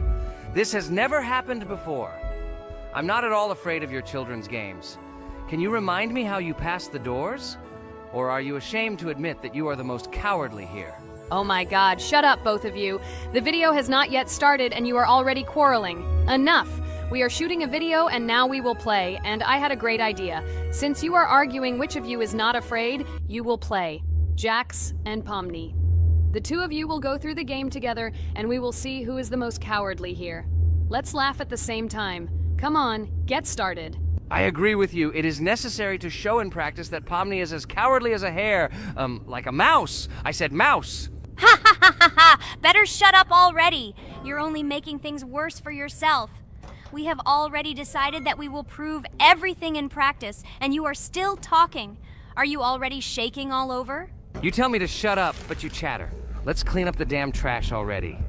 This has never happened before. I'm not at all afraid of your children's games. Can you remind me how you passed the doors? Or are you ashamed to admit that you are the most cowardly here? Oh my god, shut up, both of you. The video has not yet started and you are already quarreling. Enough! We are shooting a video and now we will play, and I had a great idea. Since you are arguing which of you is not afraid, you will play. Jax and Pomni. The two of you will go through the game together and we will see who is the most cowardly here. Let's laugh at the same time. Come on, get started. I agree with you. It is necessary to show in practice that Pomni is as cowardly as a hare. Like a mouse. I said mouse. Ha ha ha ha ha! Better shut up already. You're only making things worse for yourself. We have already decided that we will prove everything in practice, and you are still talking. Are you already shaking all over? You tell me to shut up, but you chatter. Let's clean up the damn trash already.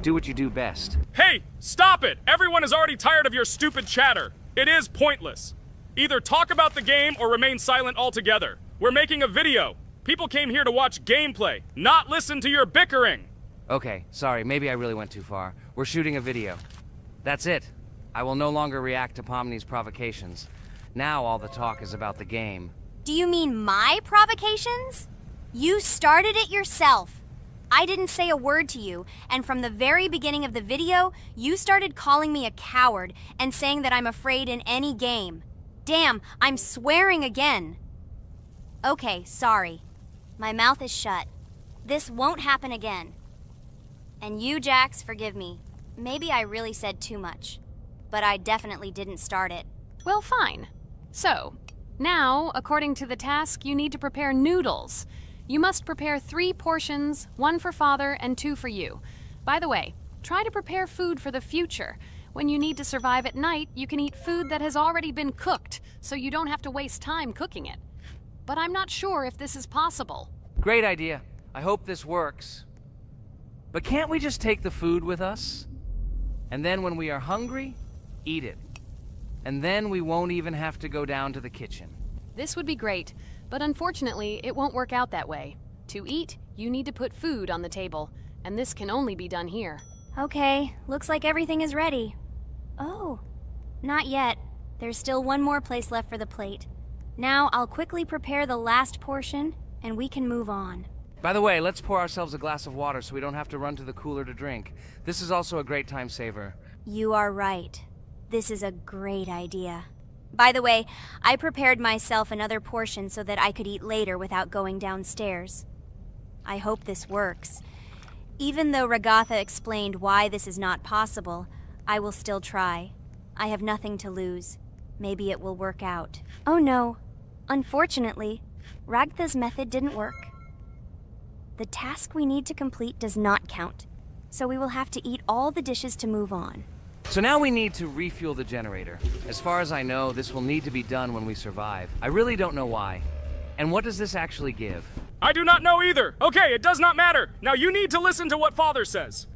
Do what you do best. Hey, stop it! Everyone is already tired of your stupid chatter. It is pointless. Either talk about the game or remain silent altogether. We're making a video. People came here to watch gameplay, not listen to your bickering. Okay, sorry, maybe I really went too far. We're shooting a video. That's it. I will no longer react to Pomni's provocations. Now all the talk is about the game. Do you mean my provocations? You started it yourself. I didn't say a word to you, and from the very beginning of the video, you started calling me a coward and saying that I'm afraid in any game. Damn, I'm swearing again. Okay, sorry. My mouth is shut. This won't happen again. And you, Jax, forgive me. Maybe I really said too much, but I definitely didn't start it. Well, fine. So, now, according to the task, you need to prepare noodles. You must prepare 3 portions, 1 for Father and 2 for you. By the way, try to prepare food for the future. When you need to survive at night, you can eat food that has already been cooked, so you don't have to waste time cooking it. But I'm not sure if this is possible. Great idea. I hope this works. But can't we just take the food with us? And then when we are hungry, eat it. And then we won't even have to go down to the kitchen. This would be great, but unfortunately, it won't work out that way. To eat, you need to put food on the table, and this can only be done here. Okay, looks like everything is ready. Oh, not yet. There's still one more place left for the plate. Now I'll quickly prepare the last portion, and we can move on. By the way, let's pour ourselves a glass of water so we don't have to run to the cooler to drink. This is also a great time saver. You are right. This is a great idea. By the way, I prepared myself another portion so that I could eat later without going downstairs. I hope this works. Even though Ragatha explained why this is not possible, I will still try. I have nothing to lose. Maybe it will work out. Oh no. Unfortunately, Ragatha's method didn't work. The task we need to complete does not count, so we will have to eat all the dishes to move on. So now we need to refuel the generator. As far as I know, this will need to be done when we survive. I really don't know why. And what does this actually give? I do not know either. Okay, it does not matter. Now you need to listen to what Father says.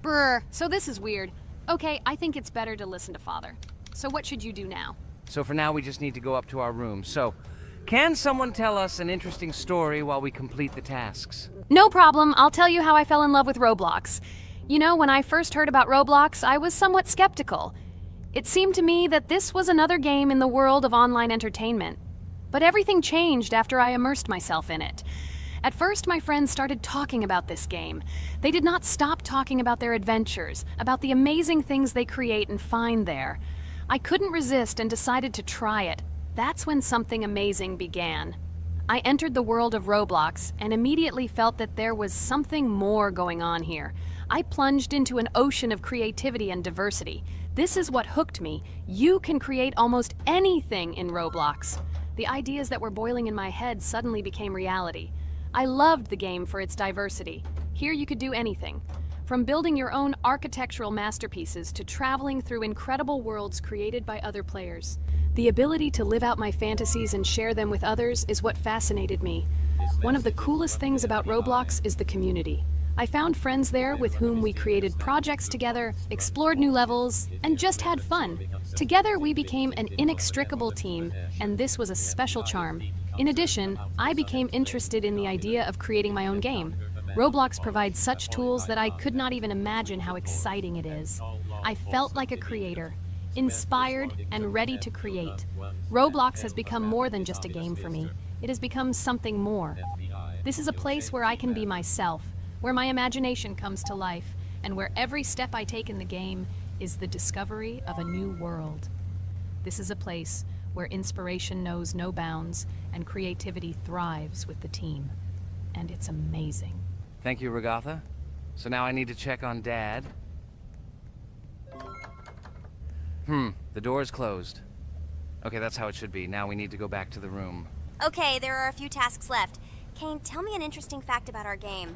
Brr, so this is weird. Okay, I think it's better to listen to Father. So what should you do now? So for now, we just need to go up to our room. So, can someone tell us an interesting story while we complete the tasks? No problem, I'll tell you how I fell in love with Roblox. You know, when I first heard about Roblox, I was somewhat skeptical. It seemed to me that this was another game in the world of online entertainment. But everything changed after I immersed myself in it. At first, my friends started talking about this game. They did not stop talking about their adventures, about the amazing things they create and find there. I couldn't resist and decided to try it. That's when something amazing began. I entered the world of Roblox and immediately felt that there was something more going on here. I plunged into an ocean of creativity and diversity. This is what hooked me. You can create almost anything in Roblox. The ideas that were boiling in my head suddenly became reality. I loved the game for its diversity. Here you could do anything. From building your own architectural masterpieces to traveling through incredible worlds created by other players. The ability to live out my fantasies and share them with others is what fascinated me. One of the coolest things about Roblox is the community. I found friends there with whom we created projects together, explored new levels, and just had fun. Together we became an inextricable team, and this was a special charm. In addition, I became interested in the idea of creating my own game. Roblox provides such tools that I could not even imagine how exciting it is. I felt like a creator, inspired and ready to create. Roblox has become more than just a game for me. It has become something more. This is a place where I can be myself, where my imagination comes to life, and where every step I take in the game is the discovery of a new world. This is a place where inspiration knows no bounds and creativity thrives with the team. And it's amazing. Thank you, Ragatha. So now I need to check on Dad. The door is closed. Okay, that's how it should be. Now we need to go back to the room. Okay, there are a few tasks left. Kane, tell me an interesting fact about our game.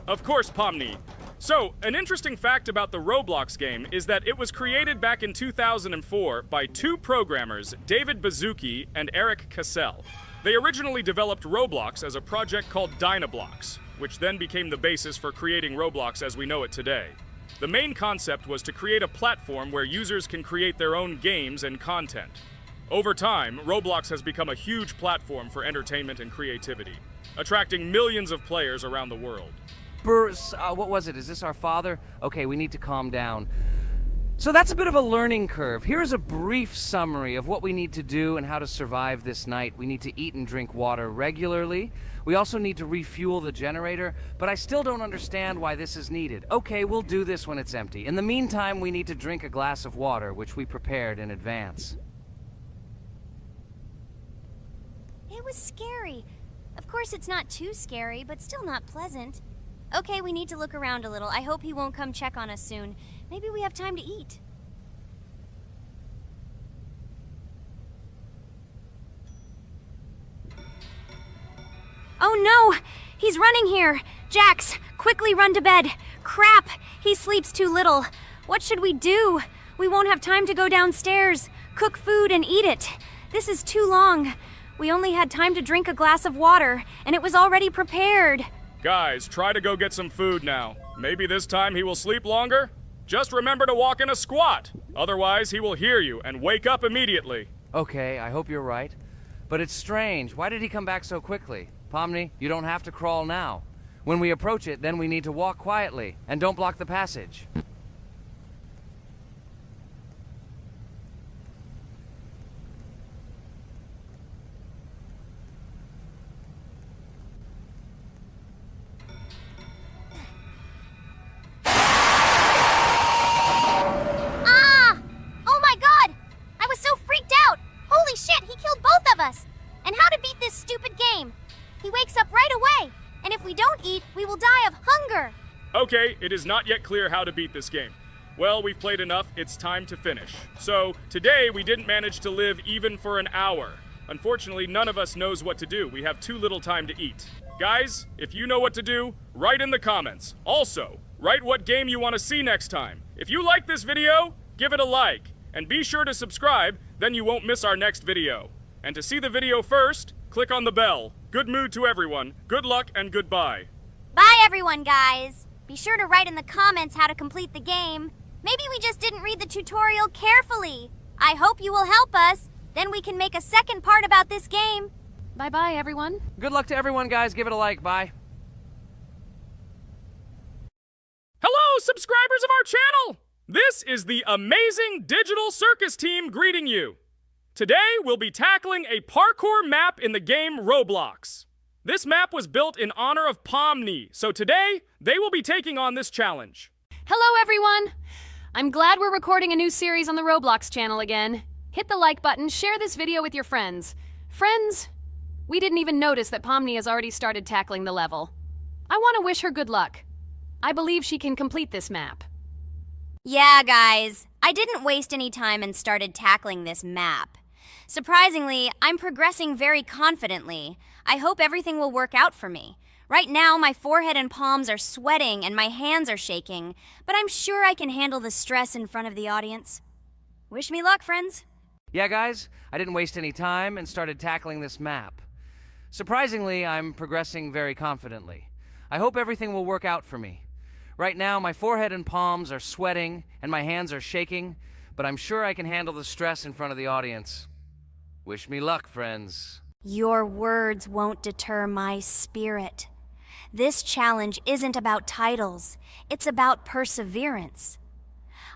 Of course, Pomni. So, an interesting fact about the Roblox game is that it was created back in 2004 by two programmers, David Baszucki and Eric Cassell. They originally developed Roblox as a project called Dynablocks, which then became the basis for creating Roblox as we know it today. The main concept was to create a platform where users can create their own games and content. Over time, Roblox has become a huge platform for entertainment and creativity, attracting millions of players around the world. What was it? Is this our father? Okay, we need to calm down. So that's a bit of a learning curve. Here is a brief summary of what we need to do and how to survive this night. We need to eat and drink water regularly. We also need to refuel the generator, but I still don't understand why this is needed. Okay, we'll do this when it's empty. In the meantime, we need to drink a glass of water, which we prepared in advance. It was scary. Of course, it's not too scary, but still not pleasant. Okay, we need to look around a little. I hope he won't come check on us soon. Maybe we have time to eat. Oh no! He's running here! Jax, quickly run to bed! Crap! He sleeps too little. What should we do? We won't have time to go downstairs, cook food, and eat it. This is too long. We only had time to drink a glass of water, and it was already prepared. Guys, try to go get some food now. Maybe this time he will sleep longer? Just remember to walk in a squat. Otherwise, he will hear you and wake up immediately. Okay, I hope you're right. But it's strange. Why did he come back so quickly? Pomni, you don't have to crawl now. When we approach it, then we need to walk quietly. And don't block the passage. And how to beat this stupid game. He wakes up right away, and if we don't eat, we will die of hunger. Okay, it is not yet clear how to beat this game. Well, we've played enough, it's time to finish. So, today we didn't manage to live even for an hour. Unfortunately, none of us knows what to do. We have too little time to eat. Guys, if you know what to do, write in the comments. Also, write what game you want to see next time. If you like this video, give it a like. And be sure to subscribe, then you won't miss our next video. And to see the video first, click on the bell. Good mood to everyone, good luck, and goodbye. Bye everyone, guys. Be sure to write in the comments how to complete the game. Maybe we just didn't read the tutorial carefully. I hope you will help us. Then we can make a second part about this game. Bye-bye, everyone. Good luck to everyone, guys. Give it a like. Bye. Hello, subscribers of our channel! This is the amazing Digital Circus team greeting you. Today, we'll be tackling a parkour map in the game Roblox. This map was built in honor of Pomni, so today, they will be taking on this challenge. Hello, everyone. I'm glad we're recording a new series on the Roblox channel again. Hit the like button, share this video with your friends. Friends, we didn't even notice that Pomni has already started tackling the level. I want to wish her good luck. I believe she can complete this map. Yeah, guys. I didn't waste any time and started tackling this map. Surprisingly, I'm progressing very confidently. I hope everything will work out for me. Right now, my forehead and palms are sweating and my hands are shaking, but I'm sure I can handle the stress in front of the audience. Wish me luck, friends. Yeah, guys, I didn't waste any time and started tackling this map. Surprisingly, I'm progressing very confidently. I hope everything will work out for me. Right now, my forehead and palms are sweating and my hands are shaking, but I'm sure I can handle the stress in front of the audience. Wish me luck, friends. Your words won't deter my spirit. This challenge isn't about titles. It's about perseverance.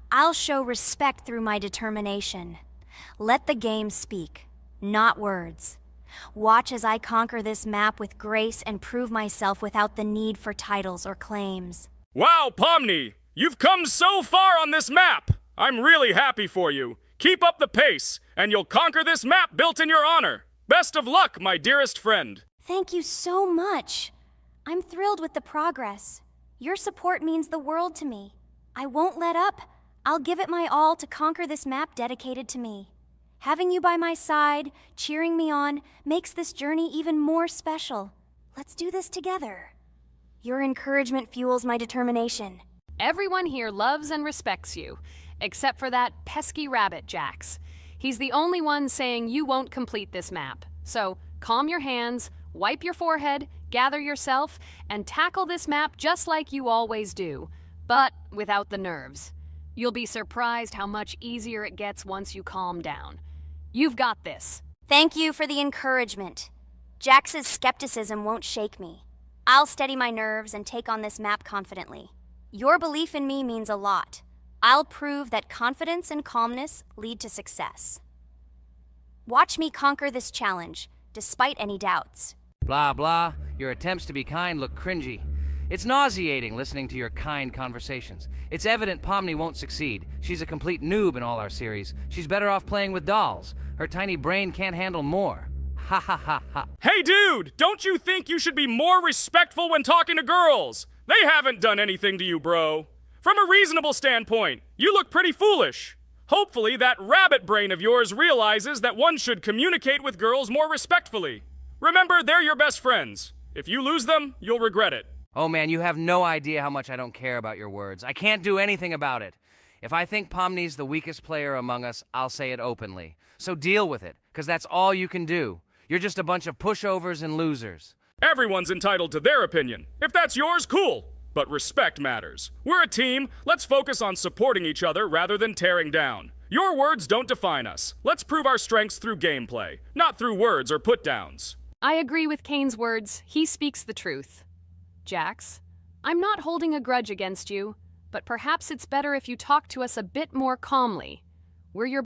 I'll show respect through my determination. Let the game speak, not words. Watch as I conquer this map with grace and prove myself without the need for titles or claims. Wow, Pomni! You've come so far on this map! I'm really happy for you. Keep up the pace, and you'll conquer this map built in your honor. Best of luck, my dearest friend. Thank you so much. I'm thrilled with the progress. Your support means the world to me. I won't let up. I'll give it my all to conquer this map dedicated to me. Having you by my side, cheering me on, makes this journey even more special. Let's do this together. Your encouragement fuels my determination. Everyone here loves and respects you, except for that pesky rabbit, Jax. He's the only one saying you won't complete this map. So calm your hands, wipe your forehead, gather yourself, and tackle this map just like you always do, but without the nerves. You'll be surprised how much easier it gets once you calm down. You've got this. Thank you for the encouragement. Jax's skepticism won't shake me. I'll steady my nerves and take on this map confidently. Your belief in me means a lot. I'll prove that confidence and calmness lead to success. Watch me conquer this challenge, despite any doubts. Blah, blah. Your attempts to be kind look cringy. It's nauseating listening to your kind conversations. It's evident Pomni won't succeed. She's a complete noob in all our series. She's better off playing with dolls. Her tiny brain can't handle more. Ha ha ha ha. Hey dude, don't you think you should be more respectful when talking to girls? They haven't done anything to you, bro. From a reasonable standpoint, you look pretty foolish. Hopefully that rabbit brain of yours realizes that one should communicate with girls more respectfully. Remember, they're your best friends. If you lose them, you'll regret it. Oh man, you have no idea how much I don't care about your words. I can't do anything about it. If I think Pomni's the weakest player among us, I'll say it openly. So deal with it, because that's all you can do. You're just a bunch of pushovers and losers. Everyone's entitled to their opinion. If that's yours, cool. But respect matters. We're a team. Let's focus on supporting each other rather than tearing down. Your words don't define us. Let's prove our strengths through gameplay, not through words or put-downs. I agree with Kane's words. He speaks the truth. Jax, I'm not holding a grudge against you, but perhaps it's better if you talk to us a bit more calmly. We're your